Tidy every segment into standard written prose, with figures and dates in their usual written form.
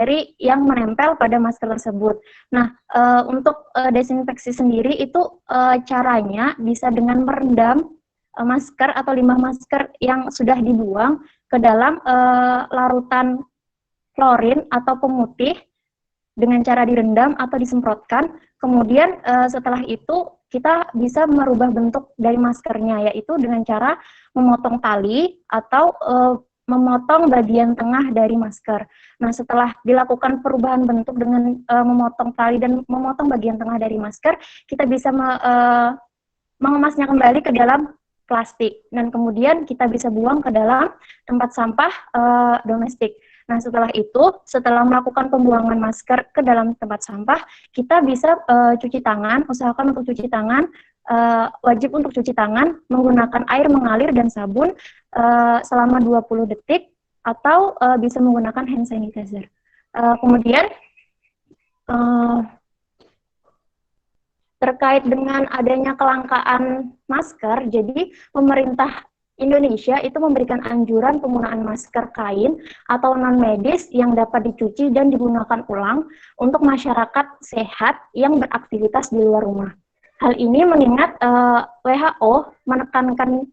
bakteri yang menempel pada masker tersebut. Nah, untuk desinfeksi sendiri itu caranya bisa dengan merendam masker atau limbah masker yang sudah dibuang ke dalam larutan klorin atau pemutih dengan cara direndam atau disemprotkan. Kemudian setelah itu kita bisa merubah bentuk dari maskernya, yaitu dengan cara memotong tali atau memotong bagian tengah dari masker. Nah, setelah dilakukan perubahan bentuk dengan memotong tali dan memotong bagian tengah dari masker, kita bisa mengemasnya kembali ke dalam plastik dan kemudian kita bisa buang ke dalam tempat sampah domestik. Nah, setelah itu, setelah melakukan pembuangan masker ke dalam tempat sampah, kita bisa cuci tangan, usahakan untuk cuci tangan, wajib untuk cuci tangan menggunakan air mengalir dan sabun selama 20 detik atau bisa menggunakan hand sanitizer. Kemudian terkait dengan adanya kelangkaan masker, jadi pemerintah Indonesia itu memberikan anjuran penggunaan masker kain atau non-medis yang dapat dicuci dan digunakan ulang untuk masyarakat sehat yang beraktivitas di luar rumah. Hal ini mengingat WHO menekankan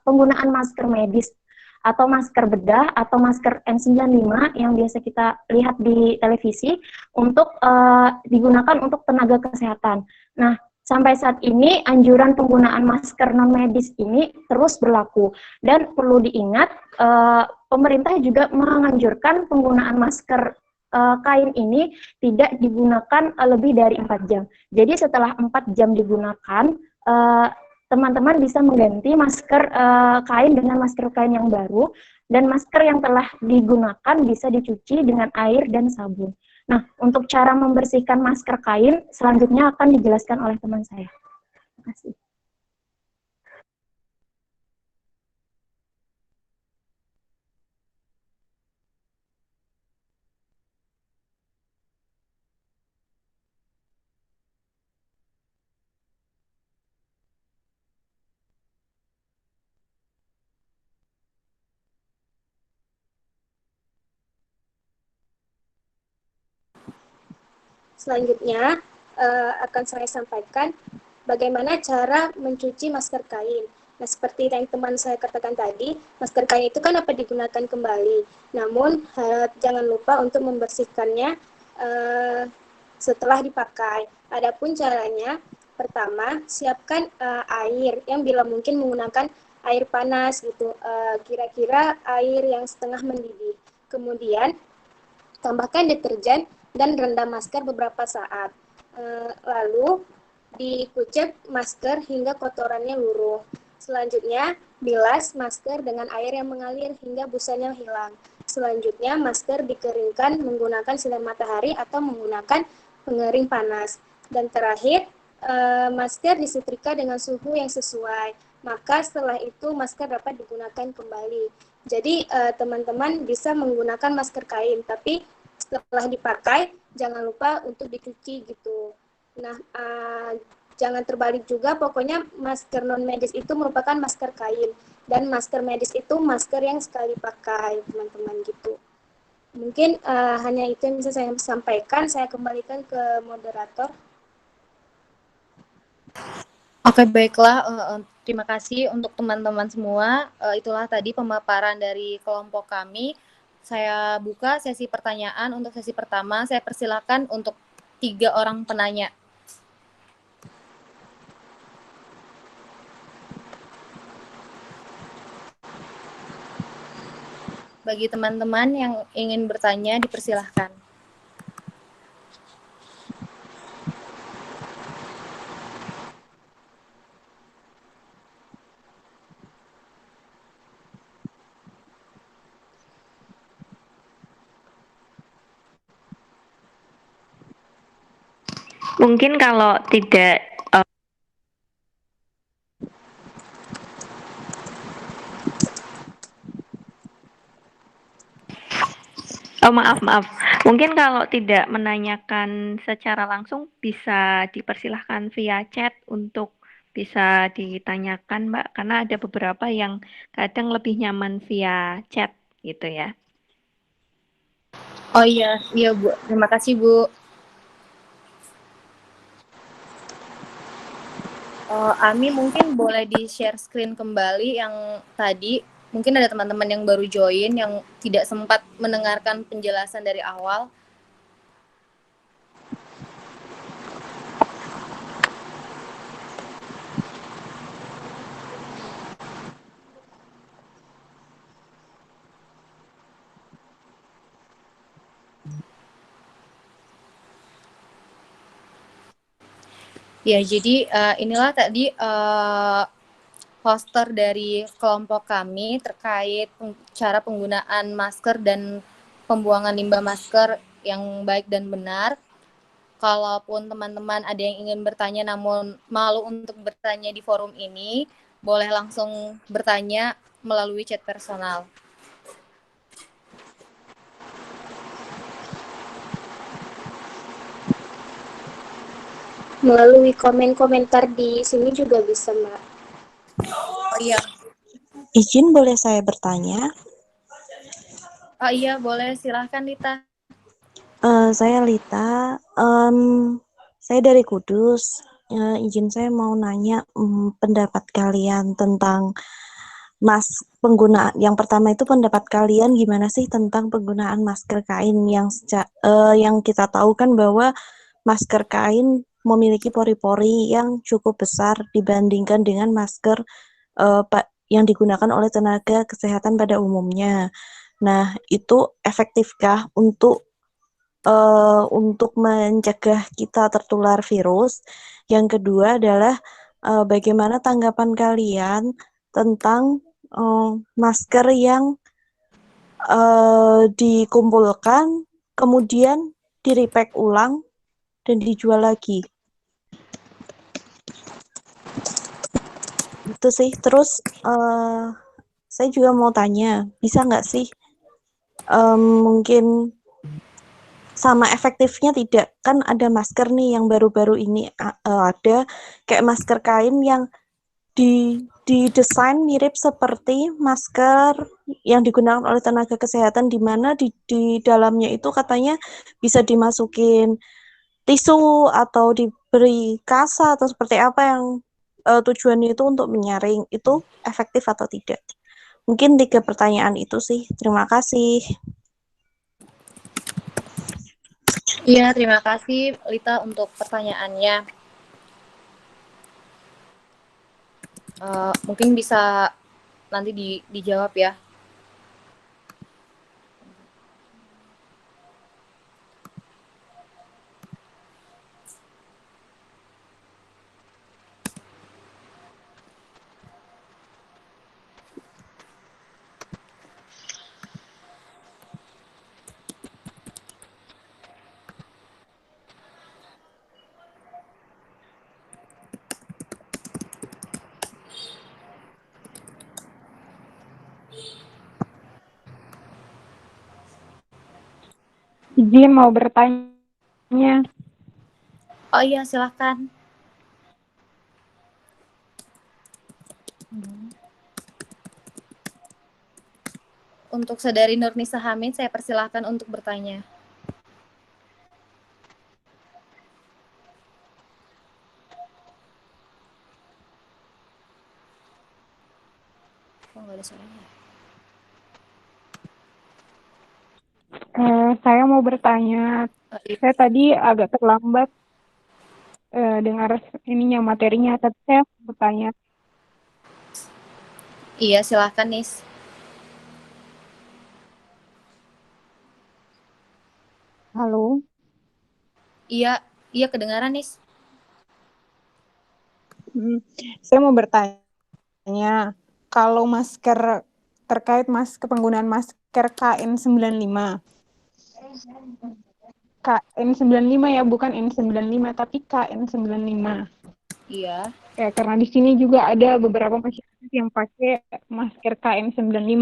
penggunaan masker medis atau masker bedah atau masker N95 yang biasa kita lihat di televisi untuk digunakan untuk tenaga kesehatan. Nah, sampai saat ini anjuran penggunaan masker non medis ini terus berlaku dan perlu diingat pemerintah juga menganjurkan penggunaan masker kain ini tidak digunakan lebih dari 4 jam. Jadi setelah 4 jam digunakan, teman-teman bisa mengganti masker kain dengan masker kain yang baru dan masker yang telah digunakan bisa dicuci dengan air dan sabun. Nah, untuk cara membersihkan masker kain selanjutnya akan dijelaskan oleh teman saya. Terima kasih. Selanjutnya akan saya sampaikan bagaimana cara mencuci masker kain. Nah, seperti yang teman saya katakan tadi, masker kain itu kan dapat digunakan kembali. Namun, jangan lupa untuk membersihkannya setelah dipakai. Adapun caranya, pertama, siapkan air yang bila mungkin menggunakan air panas gitu, kira-kira air yang setengah mendidih. Kemudian, tambahkan deterjen dan rendam masker beberapa saat. Lalu dikucek masker hingga kotorannya luruh. Selanjutnya, bilas masker dengan air yang mengalir hingga busanya hilang. Selanjutnya, masker dikeringkan menggunakan sinar matahari atau menggunakan pengering panas. Dan terakhir, masker disetrika dengan suhu yang sesuai. Maka setelah itu masker dapat digunakan kembali. Jadi teman-teman bisa menggunakan masker kain, tapi setelah dipakai jangan lupa untuk dicuci gitu. Nah, jangan terbalik juga, pokoknya masker non medis itu merupakan masker kain dan masker medis itu masker yang sekali pakai, teman-teman gitu. Mungkin hanya itu yang bisa saya sampaikan. Saya kembalikan ke moderator. Oke, baiklah. Terima kasih untuk teman-teman semua. Itulah tadi pemaparan dari kelompok kami. Saya buka sesi pertanyaan. Untuk sesi pertama, saya persilakan untuk 3 orang penanya. Bagi teman-teman yang ingin bertanya, dipersilahkan. Mungkin kalau tidak maaf. Mungkin kalau tidak menanyakan secara langsung bisa dipersilahkan via chat untuk bisa ditanyakan, Mbak, karena ada beberapa yang kadang lebih nyaman via chat gitu ya. Oh iya, iya Bu. Terima kasih Bu. Ami mungkin boleh di-share screen kembali yang tadi. Mungkin ada teman-teman yang baru join yang tidak sempat mendengarkan penjelasan dari awal. Ya, jadi inilah tadi poster dari kelompok kami terkait cara penggunaan masker dan pembuangan limbah masker yang baik dan benar. Kalaupun teman-teman ada yang ingin bertanya namun malu untuk bertanya di forum ini, boleh langsung bertanya melalui chat personal. Melalui komen-komentar di sini juga bisa, Mbak. Oh iya. Izin boleh saya bertanya? Oh iya, boleh. Silahkan, Lita. Saya Lita. Saya dari Kudus. Izin saya mau nanya pendapat kalian tentang penggunaan. Yang pertama itu pendapat kalian gimana sih tentang penggunaan masker kain yang kita tahu kan bahwa masker kain memiliki pori-pori yang cukup besar dibandingkan dengan masker yang digunakan oleh tenaga kesehatan pada umumnya. Nah, itu efektifkah untuk mencegah kita tertular virus? Yang kedua adalah bagaimana tanggapan kalian tentang masker yang dikumpulkan, kemudian di-repack ulang dan dijual lagi? Itu sih. Terus saya juga mau tanya, bisa nggak sih mungkin sama efektifnya tidak, kan ada masker nih yang baru-baru ini ada kayak masker kain yang didesain mirip seperti masker yang digunakan oleh tenaga kesehatan, di mana di dalamnya itu katanya bisa dimasukin tisu atau diberi kasa atau seperti apa yang tujuannya itu untuk menyaring. Itu efektif atau tidak? Mungkin 3 pertanyaan itu sih. Terima kasih. Iya, terima kasih Lita untuk pertanyaannya. Mungkin bisa nanti dijawab ya. Izin mau bertanya. Oh iya, silahkan. Untuk Saudari Nurnisa Hamid, saya persilahkan untuk bertanya. Oh, nggak ada suaranya. Saya mau bertanya. Saya tadi agak terlambat dengar materinya, tapi saya mau bertanya. Iya, silahkan Nis. Halo. Iya, kedengaran Nis. Saya mau bertanya, kalau terkait penggunaan masker KN95. KN95 ya, bukan N95, tapi KN95. Iya. Ya, karena di sini juga ada beberapa masyarakat yang pakai masker KN95.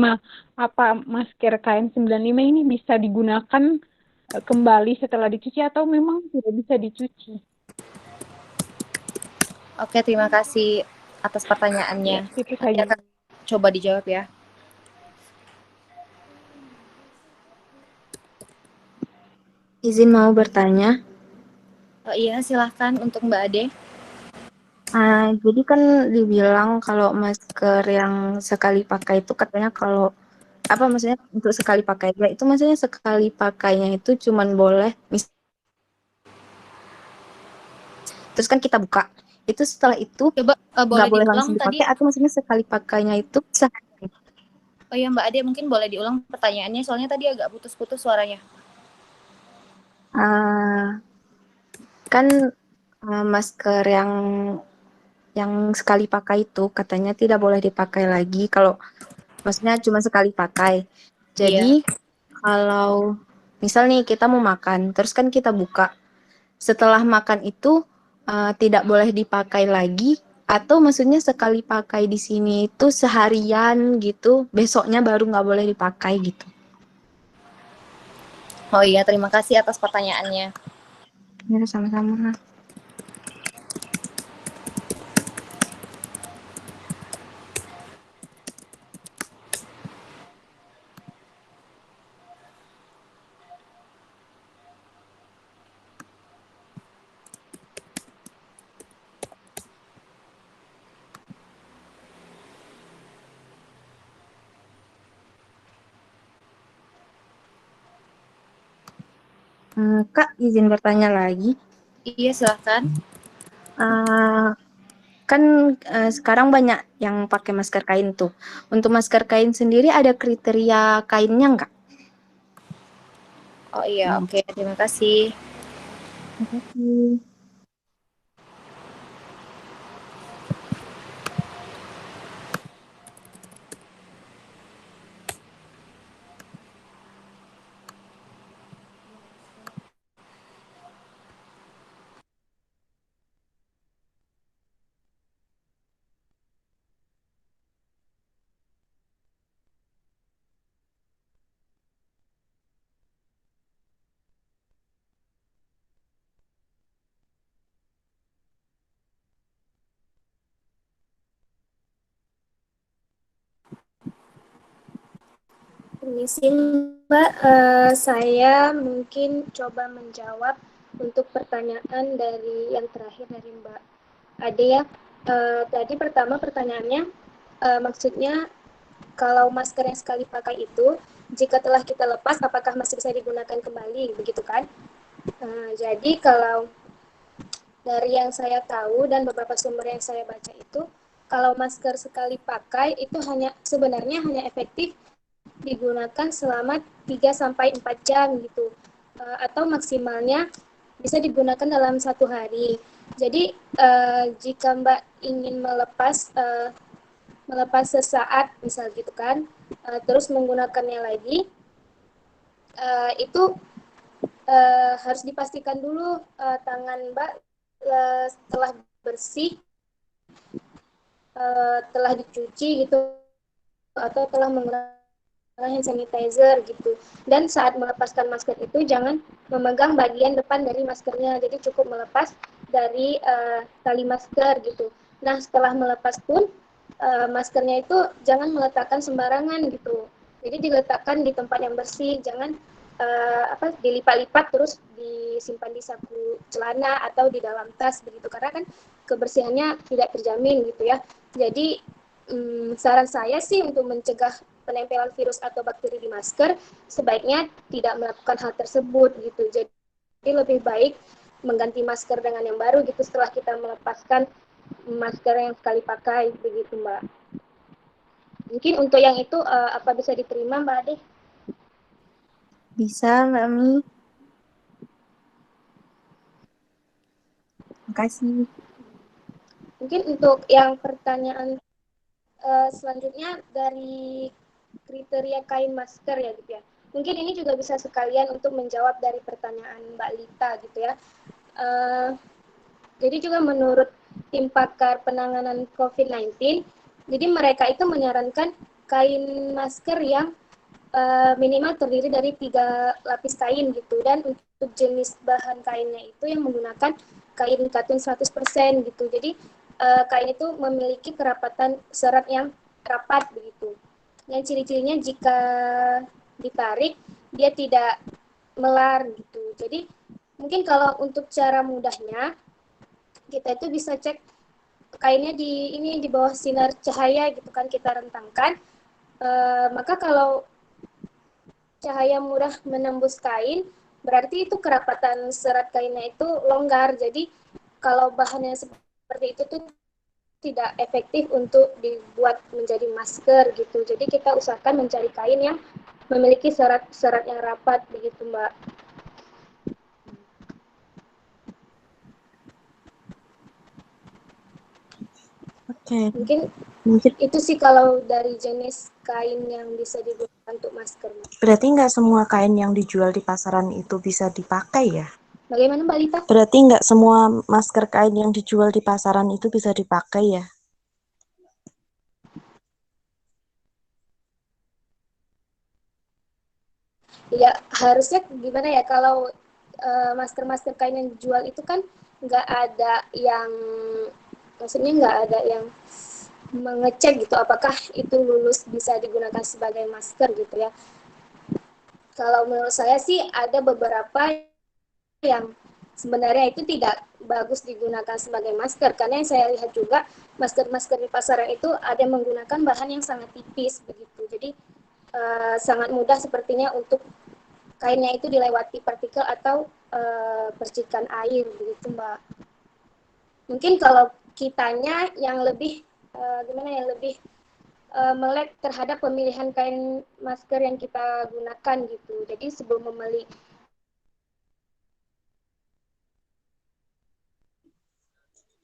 Apa masker KN95 ini bisa digunakan kembali setelah dicuci atau memang tidak bisa dicuci? Oke, terima kasih atas pertanyaannya. Ya, itu saja. Akan coba dijawab ya. Izin mau bertanya. Iya, silahkan untuk Mbak Ade. Jadi kan dibilang kalau masker yang sekali pakai itu katanya kalau apa maksudnya untuk sekali pakai ya itu maksudnya sekali pakainya itu cuman boleh terus kan kita buka itu setelah itu Coba boleh nggak boleh diulang langsung tadi. dipakai atau maksudnya sekali pakainya itu sehari. Oh ya Mbak Ade, mungkin boleh diulang pertanyaannya soalnya tadi agak putus-putus suaranya. Kan masker yang sekali pakai itu katanya tidak boleh dipakai lagi kalau maksudnya cuma sekali pakai. Jadi kalau misal nih kita mau makan, terus kan kita buka. Setelah makan itu tidak boleh dipakai lagi atau maksudnya sekali pakai di sini itu seharian gitu, besoknya baru nggak boleh dipakai gitu. Oh iya, terima kasih atas pertanyaannya. Ya, sama-sama. Kak, izin bertanya lagi. Iya, silahkan. Kan sekarang banyak yang pakai masker kain tuh. Untuk masker kain sendiri ada kriteria kainnya nggak? Oh iya, oke. Terima kasih. Terima kasih. Permisi Mbak, saya mungkin coba menjawab untuk pertanyaan dari yang terakhir dari Mbak Ade ya. Tadi pertama pertanyaannya, maksudnya kalau masker yang sekali pakai itu, jika telah kita lepas, apakah masih bisa digunakan kembali, begitu kan? Jadi kalau dari yang saya tahu dan beberapa sumber yang saya baca itu, kalau masker sekali pakai itu sebenarnya hanya efektif digunakan selama 3 sampai 4 jam gitu, atau maksimalnya bisa digunakan dalam 1 hari. Jadi jika Mbak ingin melepas sesaat misal gitu kan, terus menggunakannya lagi, itu harus dipastikan dulu tangan Mbak setelah bersih, telah dicuci gitu, atau telah menggunakan hand sanitizer gitu. Dan saat melepaskan masker itu jangan memegang bagian depan dari maskernya, jadi cukup melepas dari tali masker gitu. Nah setelah melepas pun maskernya itu jangan meletakkan sembarangan gitu, jadi diletakkan di tempat yang bersih, jangan dilipat-lipat terus disimpan di saku celana atau di dalam tas begitu, karena kan kebersihannya tidak terjamin gitu ya. Jadi saran saya sih untuk mencegah penempelan virus atau bakteri di masker, sebaiknya tidak melakukan hal tersebut gitu. Jadi lebih baik mengganti masker dengan yang baru gitu setelah kita melepaskan masker yang sekali pakai begitu Mbak. Mungkin untuk yang itu apa bisa diterima Mbak Ade? Bisa, Mbak Mi. Terima kasih. Mungkin untuk yang pertanyaan selanjutnya dari kriteria kain masker ya gitu ya. Mungkin ini juga bisa sekalian untuk menjawab dari pertanyaan Mbak Lita gitu ya. Jadi juga menurut tim pakar penanganan COVID-19, jadi mereka itu menyarankan kain masker yang minimal terdiri dari 3 lapis kain gitu, dan untuk jenis bahan kainnya itu yang menggunakan kain katun 100% gitu. Jadi kain itu memiliki kerapatan serat yang rapat begitu. Yang ciri-cirinya jika ditarik dia tidak melar gitu. Jadi mungkin kalau untuk cara mudahnya kita itu bisa cek kainnya di bawah sinar cahaya gitu kan, kita rentangkan. Maka kalau cahaya murah menembus kain, berarti itu kerapatan serat kainnya itu longgar. Jadi kalau bahannya seperti itu tuh tidak efektif untuk dibuat menjadi masker gitu. Jadi kita usahakan mencari kain yang memiliki serat-serat yang rapat begitu, Mbak. Oke, Mungkin mungkin itu sih kalau dari jenis kain yang bisa digunakan untuk masker, Mbak. berarti nggak semua kain yang dijual di pasaran itu bisa dipakai ya? Bagaimana Mbak Lita? Berarti nggak semua masker kain yang dijual di pasaran itu bisa dipakai ya? Ya harusnya gimana ya, kalau masker-masker kain yang dijual itu kan nggak ada yang, maksudnya nggak ada yang mengecek gitu apakah itu lulus bisa digunakan sebagai masker gitu ya. Kalau menurut saya sih ada beberapa yang sebenarnya itu tidak bagus digunakan sebagai masker, karena yang saya lihat juga masker-masker di pasaran itu ada yang menggunakan bahan yang sangat tipis begitu. Jadi sangat mudah sepertinya untuk kainnya itu dilewati partikel atau percikan air begitu, Mbak. Mungkin kalau kitanya yang lebih gimana ya, lebih melek terhadap pemilihan kain masker yang kita gunakan gitu. Jadi sebelum membeli.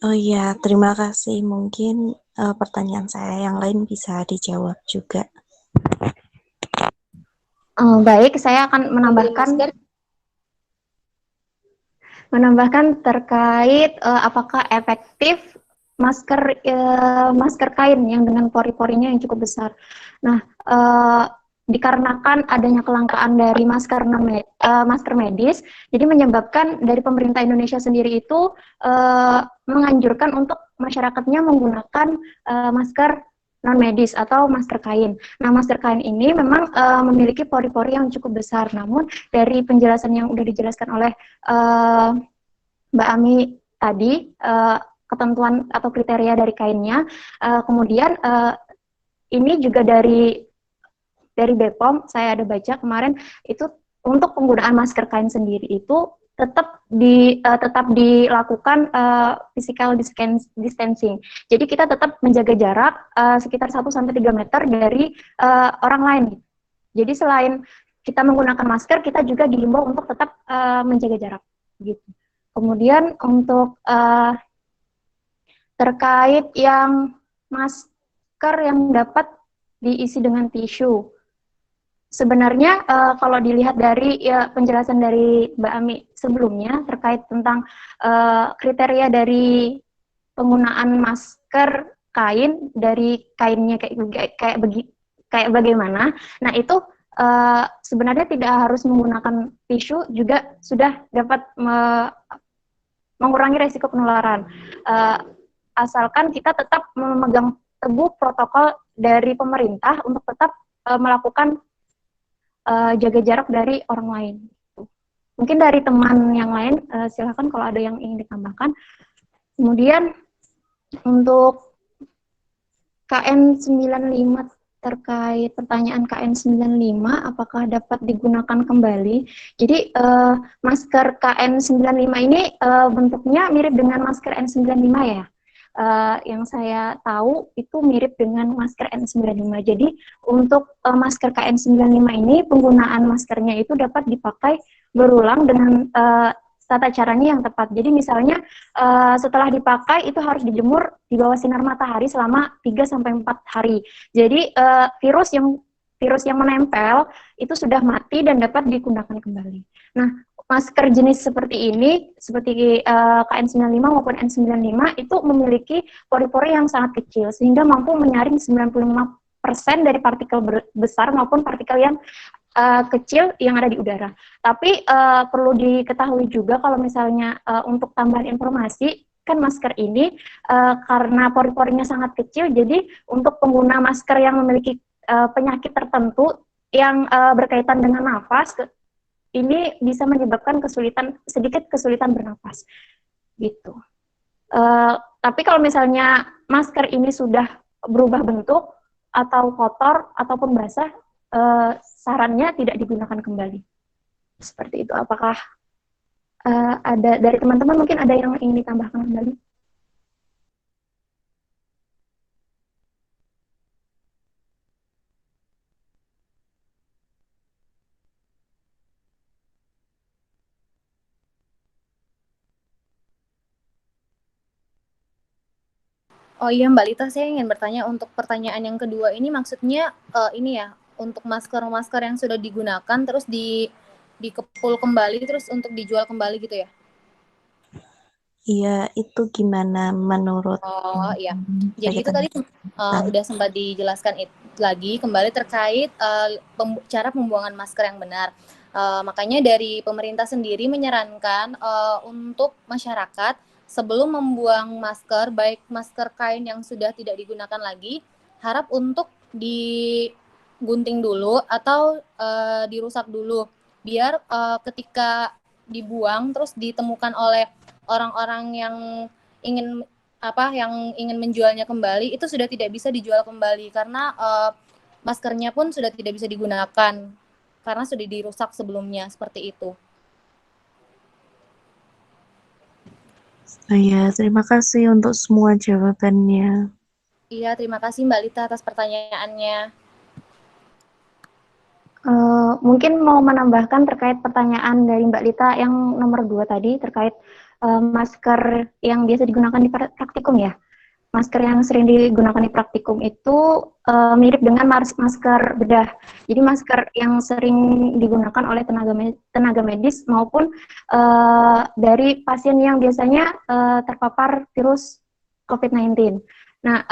Oh iya, terima kasih. Mungkin pertanyaan saya yang lain bisa dijawab juga. Baik, saya akan Membeli masker. menambahkan terkait apakah efektif masker kain yang dengan pori-porinya yang cukup besar. Nah, dikarenakan adanya kelangkaan dari masker medis, jadi menyebabkan dari pemerintah Indonesia sendiri itu menganjurkan untuk masyarakatnya menggunakan masker non medis atau masker kain. Nah, masker kain ini memang memiliki pori-pori yang cukup besar. Namun dari penjelasan yang sudah dijelaskan oleh Mbak Ami tadi, ketentuan atau kriteria dari kainnya, kemudian ini juga dari BPOM saya ada baca kemarin itu untuk penggunaan masker kain sendiri itu tetap dilakukan physical distancing. Jadi kita tetap menjaga jarak sekitar 1-3 meter dari orang lain. Jadi selain kita menggunakan masker, kita juga dihimbau untuk tetap menjaga jarak gitu. Kemudian untuk terkait yang masker yang dapat diisi dengan tisu, sebenarnya kalau dilihat dari penjelasan dari Mbak Ami sebelumnya terkait tentang kriteria dari penggunaan masker kain, dari kainnya kayak bagaimana, nah itu sebenarnya tidak harus menggunakan tisu juga sudah dapat mengurangi resiko penularan, asalkan kita tetap memegang teguh protokol dari pemerintah untuk tetap melakukan jaga jarak dari orang lain. Mungkin dari teman yang lain, silakan kalau ada yang ingin ditambahkan. Kemudian untuk KN95, terkait pertanyaan KN95 apakah dapat digunakan kembali. Jadi masker KN95 ini bentuknya mirip dengan masker N95 ya. Yang saya tahu itu mirip dengan masker N95. Jadi untuk masker KN95 ini penggunaan maskernya itu dapat dipakai berulang dengan tata caranya yang tepat. Jadi misalnya setelah dipakai itu harus dijemur di bawah sinar matahari selama 3-4 hari. Jadi virus yang menempel itu sudah mati dan dapat digunakan kembali. Nah, masker jenis seperti ini, seperti KN95 maupun N95 itu memiliki pori-pori yang sangat kecil sehingga mampu menyaring 95% dari partikel besar maupun partikel yang kecil yang ada di udara. Tapi perlu diketahui juga kalau misalnya untuk tambahan informasi, kan masker ini karena pori-porinya sangat kecil, jadi untuk pengguna masker yang memiliki penyakit tertentu yang berkaitan dengan nafas, ini bisa menyebabkan sedikit kesulitan bernapas gitu. Tapi kalau misalnya masker ini sudah berubah bentuk atau kotor ataupun basah, sarannya tidak digunakan kembali. Seperti itu. Apakah ada dari teman-teman mungkin ada yang ingin ditambahkan kembali? Oh iya Mbak Lita, saya ingin bertanya untuk pertanyaan yang kedua ini maksudnya ini ya, untuk masker-masker yang sudah digunakan terus dikepul kembali terus untuk dijual kembali gitu ya? Iya, itu gimana menurut Oh iya. Jadi itu kegiatan tadi udah sempat dijelaskan lagi kembali terkait cara pembuangan masker yang benar. Makanya dari pemerintah sendiri menyarankan untuk masyarakat sebelum membuang masker, baik masker kain yang sudah tidak digunakan lagi, harap untuk digunting dulu atau dirusak dulu, biar ketika dibuang terus ditemukan oleh orang-orang yang ingin yang ingin menjualnya kembali itu sudah tidak bisa dijual kembali karena maskernya pun sudah tidak bisa digunakan karena sudah dirusak sebelumnya seperti itu. Iya, terima kasih untuk semua jawabannya. Iya, terima kasih Mbak Lita atas pertanyaannya. Mungkin mau menambahkan terkait pertanyaan dari Mbak Lita yang nomor 2 tadi terkait masker yang biasa digunakan di praktikum ya. Masker yang sering digunakan di praktikum itu mirip dengan masker bedah. Jadi masker yang sering digunakan oleh tenaga medis maupun dari pasien yang biasanya terpapar virus COVID-19. Nah,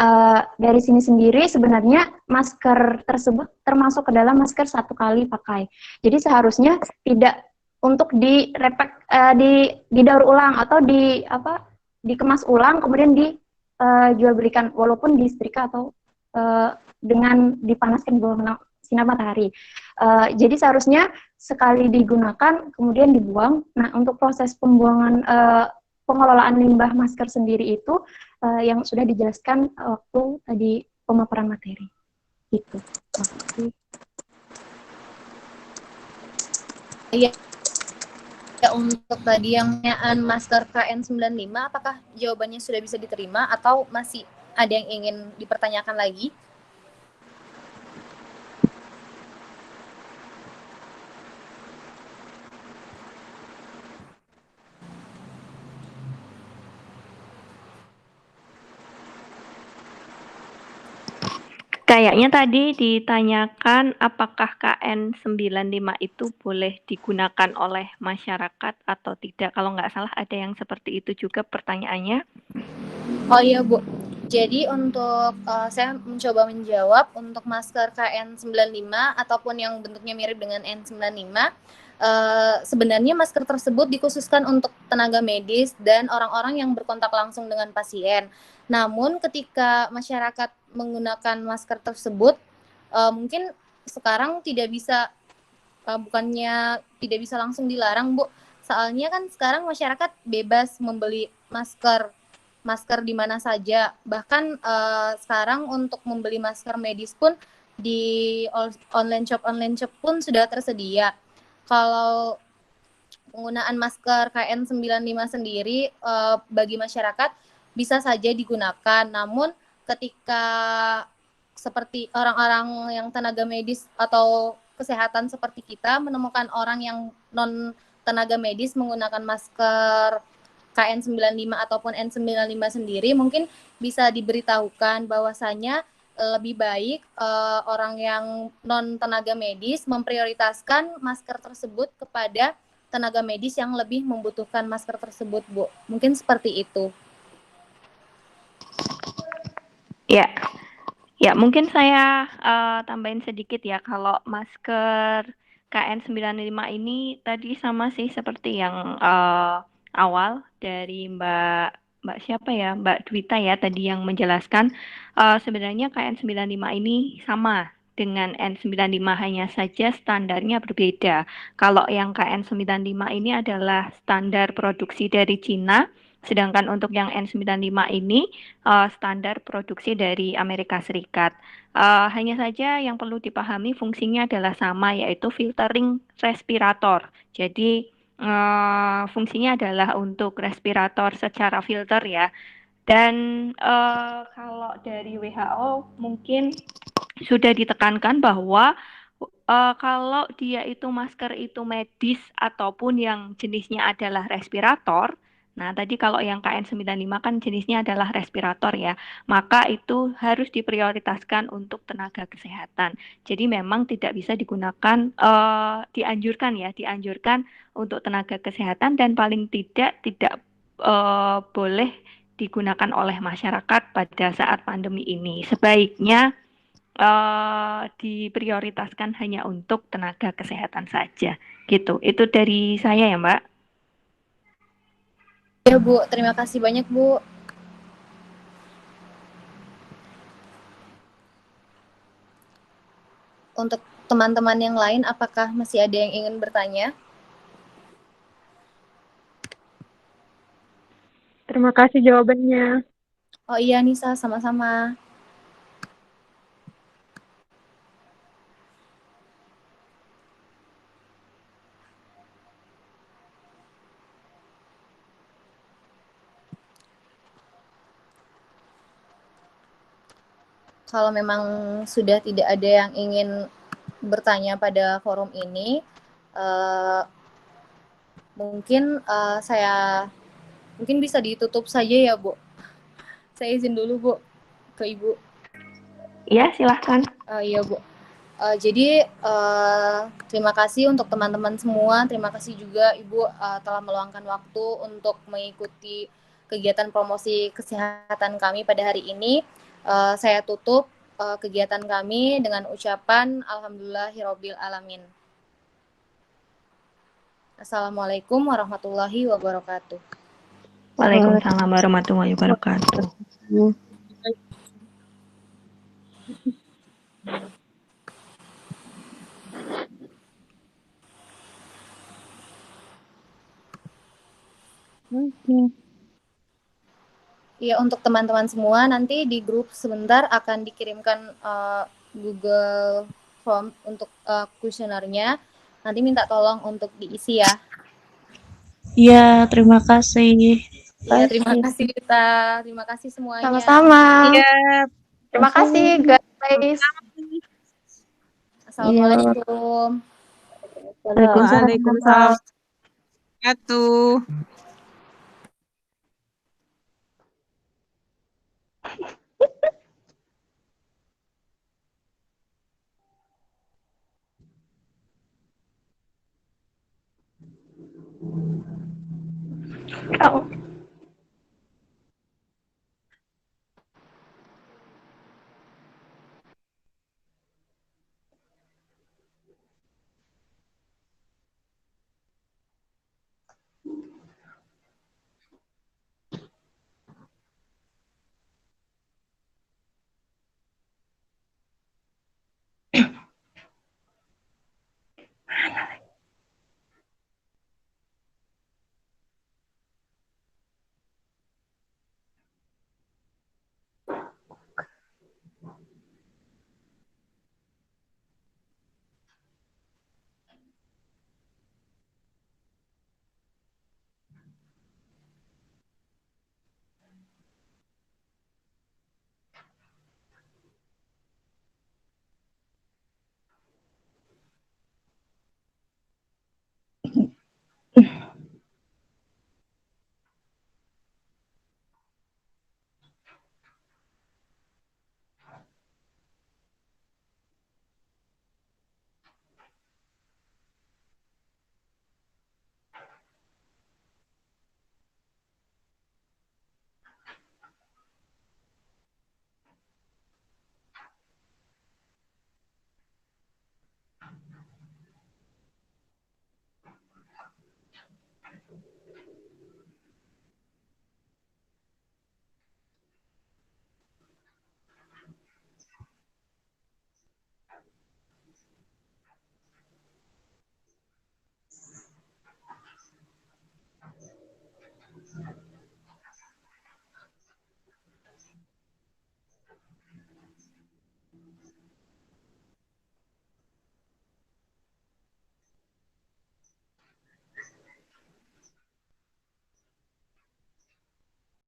dari sini sendiri sebenarnya masker tersebut termasuk ke dalam masker satu kali pakai. Jadi seharusnya tidak untuk didaur ulang atau dikemas ulang kemudian jual belikan walaupun disetrika atau dengan dipanaskan di bawah sinar matahari. Jadi seharusnya sekali digunakan kemudian dibuang. Nah, untuk proses pembuangan pengelolaan limbah masker sendiri itu yang sudah dijelaskan waktu tadi pemaparan materi. Gitu. Iya. Ya, untuk tadi yang pertanyaan masker KN95, apakah jawabannya sudah bisa diterima atau masih ada yang ingin dipertanyakan lagi? Kayaknya tadi ditanyakan apakah KN95 itu boleh digunakan oleh masyarakat atau tidak. Kalau nggak salah ada yang seperti itu juga pertanyaannya. Oh iya Bu, jadi untuk saya mencoba menjawab untuk masker KN95 ataupun yang bentuknya mirip dengan N95, sebenarnya masker tersebut dikhususkan untuk tenaga medis dan orang-orang yang berkontak langsung dengan pasien. Namun ketika masyarakat menggunakan masker tersebut, mungkin sekarang tidak bisa, bukannya tidak bisa langsung dilarang Bu, soalnya kan sekarang masyarakat bebas membeli masker di mana saja. Bahkan sekarang untuk membeli masker medis pun di online shop pun sudah tersedia. Kalau penggunaan masker KN95 sendiri bagi masyarakat bisa saja digunakan. Namun ketika seperti orang-orang yang tenaga medis atau kesehatan seperti kita menemukan orang yang non tenaga medis menggunakan masker KN95 ataupun N95 sendiri, mungkin bisa diberitahukan bahwasanya lebih baik orang yang non tenaga medis memprioritaskan masker tersebut kepada tenaga medis yang lebih membutuhkan masker tersebut, Bu. Mungkin seperti itu. Ya, mungkin saya tambahin sedikit ya, kalau masker KN95 ini tadi sama sih seperti yang awal dari Mbak siapa ya, Mbak Dwita ya tadi yang menjelaskan, sebenarnya KN95 ini sama dengan N95, hanya saja standarnya berbeda. Kalau yang KN95 ini adalah standar produksi dari Cina, sedangkan untuk yang N95 ini standar produksi dari Amerika Serikat. Hanya saja yang perlu dipahami fungsinya adalah sama, yaitu filtering respirator. Jadi fungsinya adalah untuk respirator secara filter ya. Dan kalau dari WHO mungkin sudah ditekankan bahwa kalau dia itu masker itu medis ataupun yang jenisnya adalah respirator, nah tadi kalau yang KN95 kan jenisnya adalah respirator ya, maka itu harus diprioritaskan untuk tenaga kesehatan. Jadi memang tidak bisa digunakan, dianjurkan untuk tenaga kesehatan dan paling tidak boleh digunakan oleh masyarakat pada saat pandemi ini. Sebaiknya diprioritaskan hanya untuk tenaga kesehatan saja. Gitu. Itu dari saya ya, Mbak. Ya, Bu. Terima kasih banyak, Bu. Untuk teman-teman yang lain, apakah masih ada yang ingin bertanya? Terima kasih jawabannya. Oh iya, Nisa, sama-sama. Kalau memang sudah tidak ada yang ingin bertanya pada forum ini, mungkin mungkin bisa ditutup saja ya, Bu. Saya izin dulu, Bu, ke Ibu. Iya, silahkan. Iya, Bu. Jadi terima kasih untuk teman-teman semua. Terima kasih juga Ibu telah meluangkan waktu untuk mengikuti kegiatan promosi kesehatan kami pada hari ini. Saya tutup kegiatan kami dengan ucapan Alhamdulillahirabbil alamin. Assalamualaikum warahmatullahi wabarakatuh. Waalaikumsalam warahmatullahi wabarakatuh. Ya, untuk teman-teman semua nanti di grup sebentar akan dikirimkan Google Form untuk kuesionernya. Nanti minta tolong untuk diisi ya. Iya, terima kasih. Iya, terima kasih Rita. Terima kasih semuanya. Sama-sama. Iya. Terima kasih guys. Assalamualaikum. Waalaikumsalam. Satu. Oh.